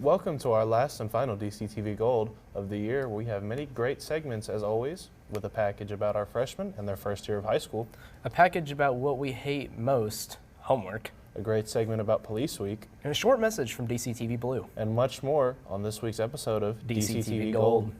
Welcome to our last and final DCTV Gold of the year. We have many great segments as always, with a package about our freshmen and their first year of high school. A package about what we hate most, homework. A great segment about Police Week. And a short message from DCTV Blue. And much more on this week's episode of DCTV Gold.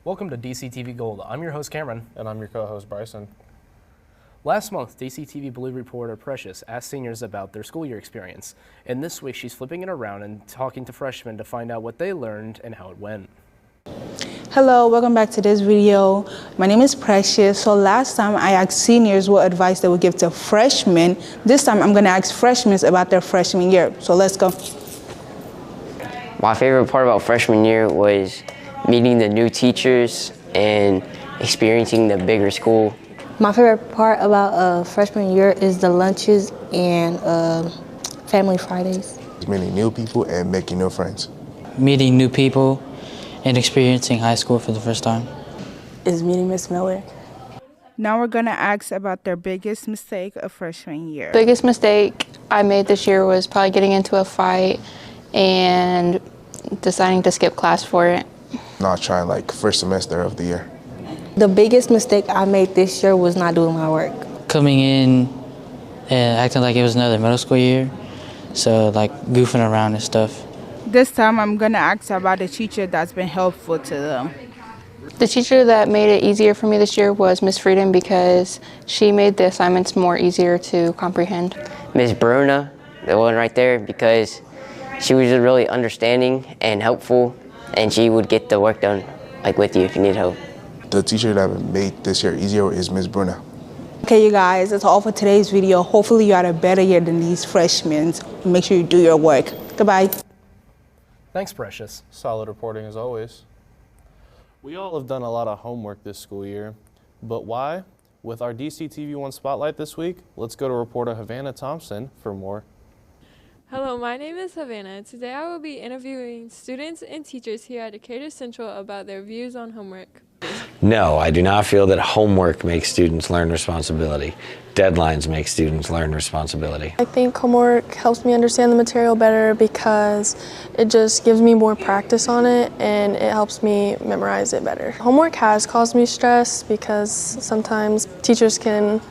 Welcome to DCTV Gold. I'm your host, Cameron. And I'm your co-host, Brycen. Last month, DCTV Blue reporter Precious asked seniors about their school year experience. And this week, she's flipping it around and talking to freshmen to find out what they learned and how it went. Hello, welcome back to this video. My name is Precious. So last time I asked seniors what advice they would give to freshmen. This time I'm going to ask freshmen about their freshman year. So let's go. My favorite part about freshman year was meeting the new teachers and experiencing the bigger school. My favorite part about freshman year is the lunches and family Fridays. Meeting new people and making new friends. Meeting new people and experiencing high school for the first time. Is meeting Miss Miller. Now we're gonna ask about their biggest mistake of freshman year. Biggest mistake I made this year was probably getting into a fight and deciding to skip class for it. Not trying like first semester of the year. The biggest mistake I made this year was not doing my work. Coming in and acting like it was another middle school year, so like goofing around and stuff. This time I'm gonna ask about a teacher that's been helpful to them. The teacher that made it easier for me this year was Miss Freedom because she made the assignments more easier to comprehend. Miss Bruna, the one right there, because she was just really understanding and helpful, and she would get the work done like with you if you need help. The teacher that made this year easier is Miss Bruna. Okay, you guys, that's all for today's video. Hopefully you had a better year than these freshmen. Make sure you do your work. Goodbye. Thanks, Precious. Solid reporting as always. We all have done a lot of homework this school year, but why? With our DCTV1 Spotlight this week, let's go to reporter Havana Thompson for more. Hello, my name is Havana. Today I will be interviewing students and teachers here at Decatur Central about their views on homework. No, I do not feel that homework makes students learn responsibility. Deadlines make students learn responsibility. I think homework helps me understand the material better because it just gives me more practice on it and it helps me memorize it better. Homework has caused me stress because sometimes teachers can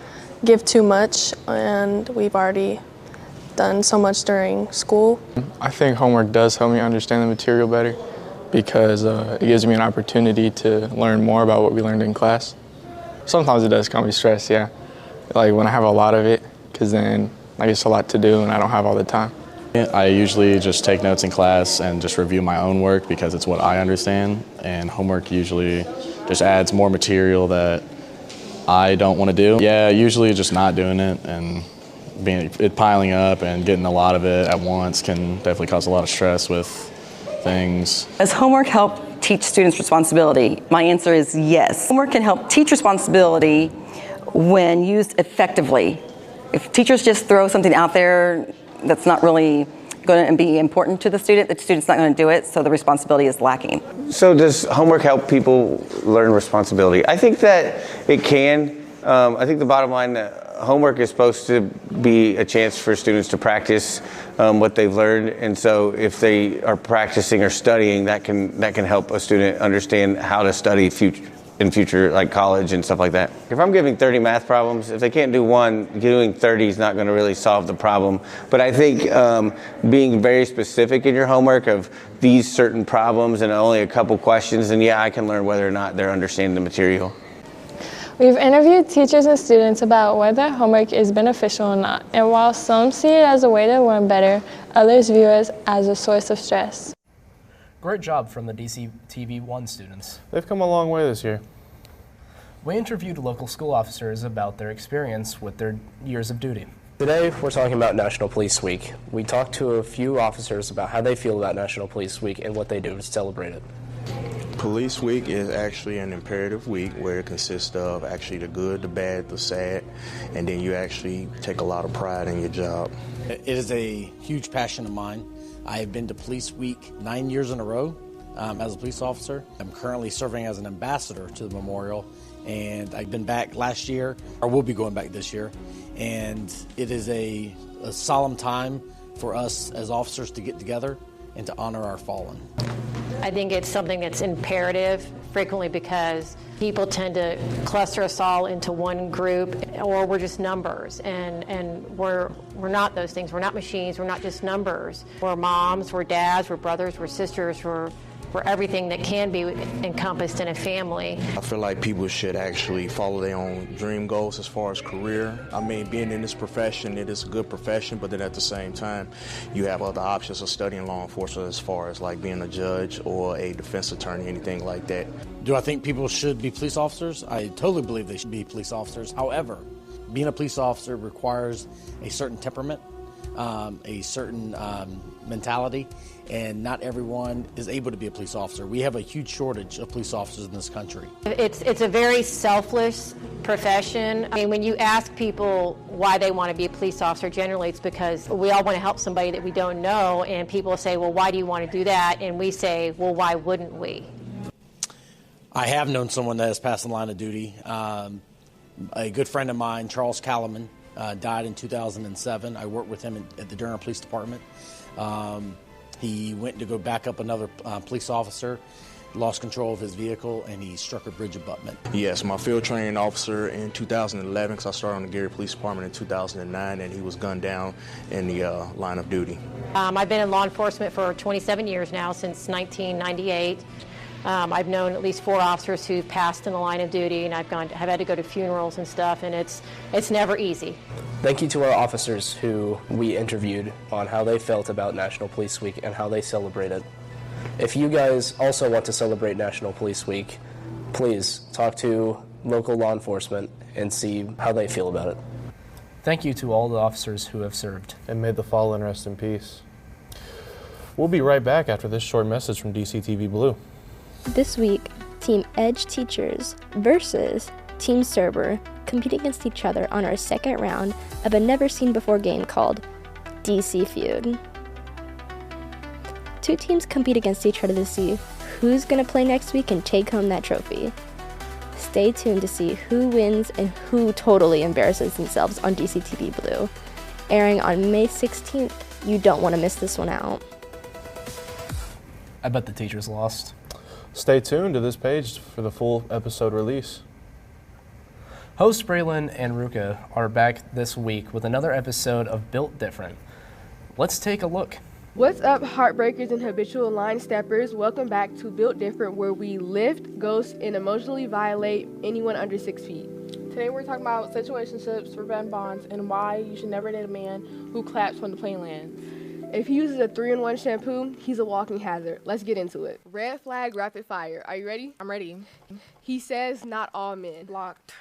give too much and we've already done so much during school. I think homework does help me understand the material better because it gives me an opportunity to learn more about what we learned in class. Sometimes it does cause me stress, yeah. Like when I have a lot of it, because then I guess a lot to do and I don't have all the time. I usually just take notes in class and just review my own work because it's what I understand, and homework usually just adds more material that I don't want to do. Yeah, usually just not doing it and it piling up and getting a lot of it at once can definitely cause a lot of stress with things. Does homework help teach students responsibility? My answer is yes. Homework can help teach responsibility when used effectively. If teachers just throw something out there that's not really going to be important to the student's not going to do it, so the responsibility is lacking. So does homework help people learn responsibility? I think that it can. I think the bottom line that homework is supposed to be a chance for students to practice what they've learned, and so if they are practicing or studying, that can help a student understand how to study in future, like college and stuff like that. If I'm giving 30 math problems, if they can't do one, doing 30 is not going to really solve the problem. But I think being very specific in your homework of these certain problems and only a couple questions, and yeah, I can learn whether or not they're understanding the material. We've interviewed teachers and students about whether homework is beneficial or not, and while some see it as a way to learn better, others view it as a source of stress. Great job from the DCTV1 students. They've come a long way this year. We interviewed local school officers about their experience with their years of duty. Today, we're talking about National Police Week. We talked to a few officers about how they feel about National Police Week and what they do to celebrate it. Police Week is actually an imperative week where it consists of actually the good, the bad, the sad, and then you actually take a lot of pride in your job. It is a huge passion of mine. I have been to Police Week 9 years in a row as a police officer. I'm currently serving as an ambassador to the memorial, and I've been back last year, or will be going back this year, and it is a solemn time for us as officers to get together and to honor our fallen. I think it's something that's imperative frequently because people tend to cluster us all into one group, or we're just numbers, and we're not those things. We're not machines. We're not just numbers. We're moms, we're dads, we're brothers, we're sisters, we're everything that can be encompassed in a family. I feel like people should actually follow their own dream goals as far as career. I mean, being in this profession, it is a good profession, but then at the same time, you have other options of studying law enforcement as far as like being a judge or a defense attorney, anything like that. Do I think people should be police officers? I totally believe they should be police officers. However, being a police officer requires a certain temperament, a certain mentality, and not everyone is able to be a police officer. We have a huge shortage of police officers in this country. It's a very selfless profession. I mean, when you ask people why they want to be a police officer, generally it's because we all want to help somebody that we don't know, and people say, well, why do you want to do that? And we say, well, why wouldn't we? I have known someone that has passed the line of duty. A good friend of mine, Charles Callaman, died in 2007. I worked with him at the Durham Police Department. He went to go back up another police officer, lost control of his vehicle, and he struck a bridge abutment. Yes, my field training officer in 2011, because I started on the Gary Police Department in 2009, and he was gunned down in the line of duty. I've been in law enforcement for 27 years now, since 1998. I've known at least 4 officers who've passed in the line of duty, and I've had to go to funerals and stuff, and it's never easy. Thank you to our officers who we interviewed on how they felt about National Police Week and how they celebrate it. If you guys also want to celebrate National Police Week, please talk to local law enforcement and see how they feel about it. Thank you to all the officers who have served. And may the fallen rest in peace. We'll be right back after this short message from DCTV Blue. This week, Team Edge Teachers versus Team Serber compete against each other on our second round of a never-seen-before game called DC Feud. 2 teams compete against each other to see who's going to play next week and take home that trophy. Stay tuned to see who wins and who totally embarrasses themselves on DCTV Blue. Airing on May 16th, you don't want to miss this one out. I bet the teachers lost. Stay tuned to this page for the full episode release. Hosts Bralyn and Ruka are back this week with another episode of Built Different. Let's take a look. What's up, heartbreakers and habitual line steppers? Welcome back to Built Different, where we lift, ghost, and emotionally violate anyone under 6 feet. Today we're talking about situationships, revenge bonds, and why you should never date a man who claps when the plane lands. If he uses a 3-in-1 shampoo, he's a walking hazard. Let's get into it. Red flag, rapid fire. Are you ready? I'm ready. He says not all men. Blocked.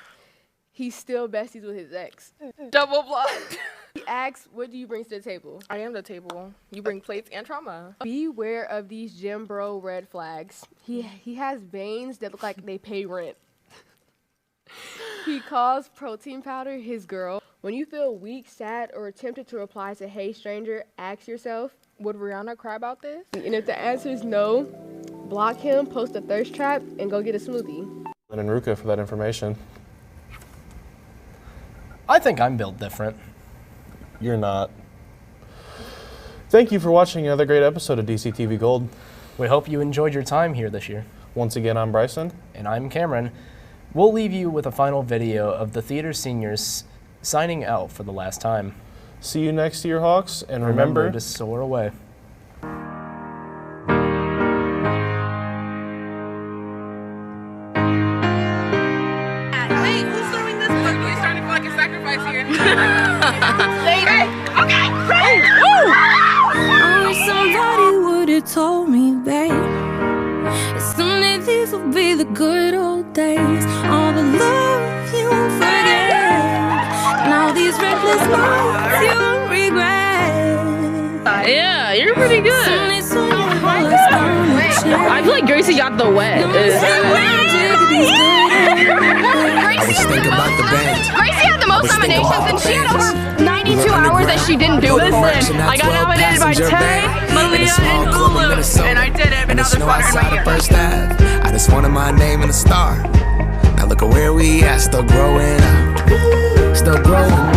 He's still besties with his ex. Double blocked. He asks, what do you bring to the table? I am the table. You bring plates and trauma. Beware of these gym bro red flags. He has veins that look like they pay rent. He calls protein powder his girl. When you feel weak, sad, or tempted to reply to hey stranger, ask yourself, would Rihanna cry about this? And if the answer is no, block him, post a thirst trap, and go get a smoothie. And Ruka for that information. I think I'm built different. You're not. Thank you for watching another great episode of DCTV Gold. We hope you enjoyed your time here this year. Once again, I'm Brycen. And I'm Cameron. We'll leave you with a final video of the theater seniors signing out for the last time. See you next year, Hawks, and remember to soar away. Wait, who's doing this? Look, you're starting to feel like a sacrifice here. Hey, okay, ready? I wish somebody would have told me, babe. Someday these will be the good old days. All the love you won't forget, and all these reckless nights you won't regret. Yeah, you're pretty good. Someday soon your heart's gonna I feel like Gracie got the wet. Gracie had the most nominations, and she had over 92 hours that she didn't do. Listen, I got nominated by Tay, Malia, and Lulu, and I did it, but now there's water in my ear. I just wanted my name and a star. Now look at where we at, still growing up. Still growing up.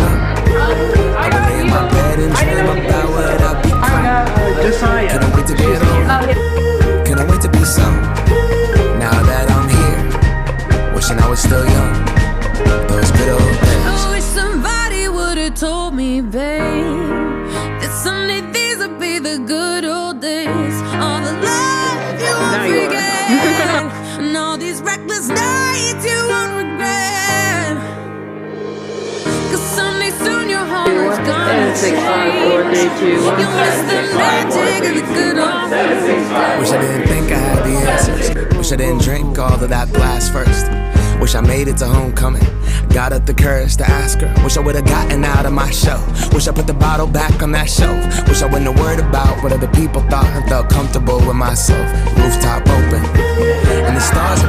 I can lay in my bed and dream about what I'll become. Can I wait to get old? Can I wait to be some? Now that I'm here, wishing I was still young. Those good old days. I wish somebody would've told me, babe, that someday these would be the good old days. All the love you won't forget, and all these reckless nights you won't regret. 'Cause someday soon your heart's gonna change. You'll miss the magic of the good old days. Wish I didn't think I had the answers. Wish I didn't drink all of that glass first. Wish I made it to homecoming. Got up the courage to ask her. Wish I would've gotten out of my show. Wish I put the bottle back on that shelf. Wish I wouldn't have worried about what other people thought and felt comfortable with myself. Rooftop open, and the stars